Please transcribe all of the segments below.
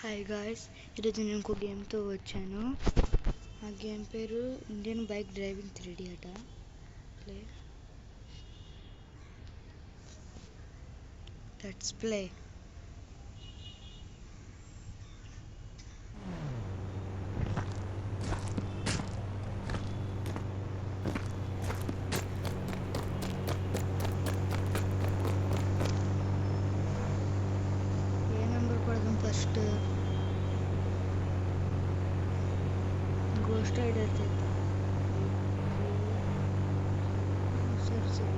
Hi guys, ఈరోజు నేను ఇంకో గేమ్తో వచ్చాను. ఆ గేమ్ పేరు ఇండియన్ బైక్ డ్రైవింగ్ 3D అట. Play, let's play. A number పడదాం ఫస్ట్? గోస్ట్ రైడర్ చేద్దాం. సరే సరే,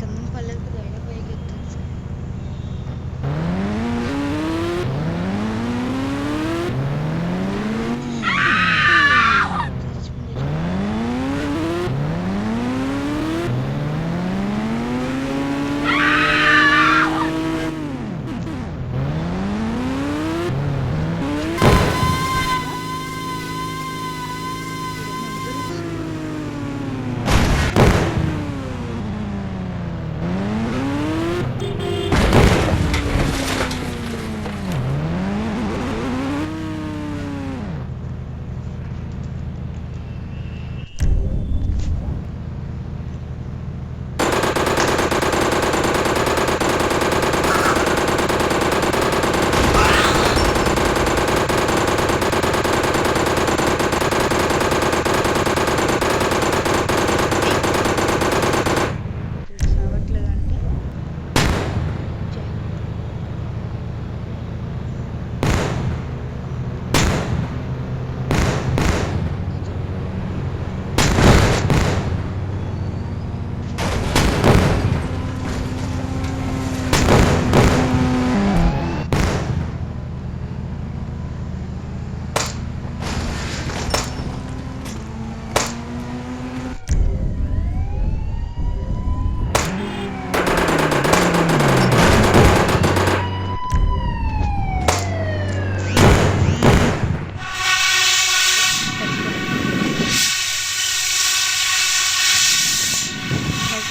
కన్నం పర్లేదు కదా, అయినా పైకి ఎత్తాను సార్.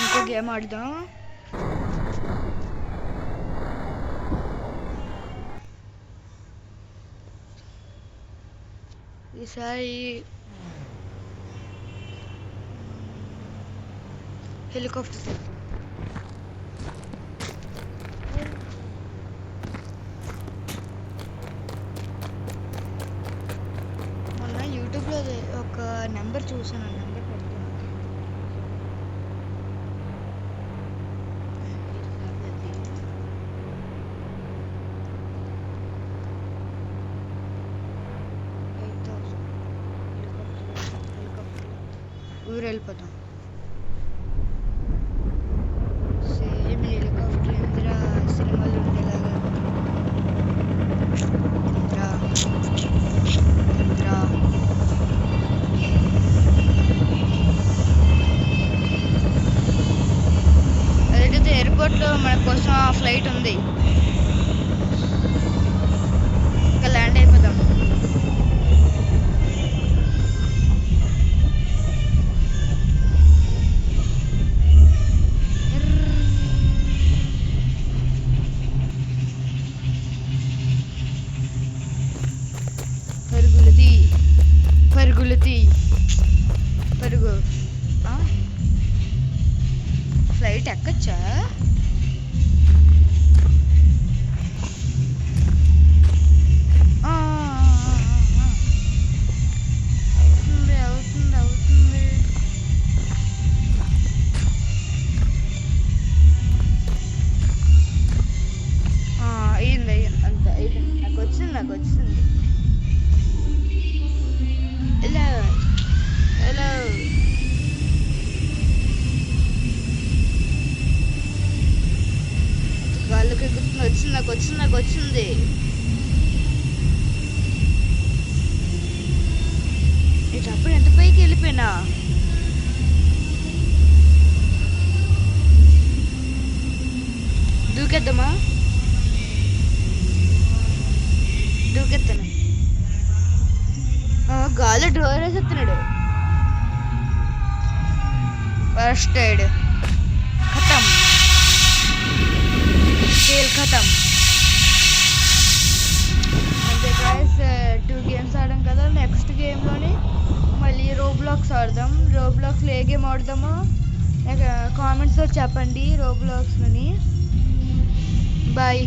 ఇంకో గేమ్ ఆడదాం. ఈసారి హెలికాప్టర్ చేద్దాం. మొన్న యూట్యూబ్లో ఒక నెంబర్ చూసాను, ఆ నెంబర్ పెడతాను. ఊరు వెళ్ళిపోతాం. సేమ్ హెలికాప్టర్ ఇంద్ర సినిమాలు ఉండేలాగా. ఇంద్ర అదైతే ఎయిర్పోర్ట్లో మన కోసం ఫ్లైట్ ఉంది. ఇంకా ల్యాండ్ అయిపోదాం. పరుగు. ఫ్లైట్ ఎక్కచ్చా? అవుతుంది. అయ్యింది అంత అయిపోయింది. నాకు వచ్చింది. హలో గాల్లోకి ఎక్కుతుంది. నాకు వచ్చింది. ఇటప్పుడు ఎంత పైకి వెళ్ళిపోయినా. దూకేద్దామా? దూకెత్తాను. గాల్లో డోర్ వేసేస్తున్నాడు. బస్టెడ్ ఖతం, खेल खत्म అంతే గైస్. 2 గేమ్స్ ఆడాం కదా, నెక్స్ట్ గేమ్లోని మళ్ళీ రోబ్లాక్స్ ఆడదాం. రోబ్లాక్స్లో ఏ గేమ్ ఆడదామో కామెంట్స్లో చెప్పండి. రోబ్లాక్స్లోని బాయ్.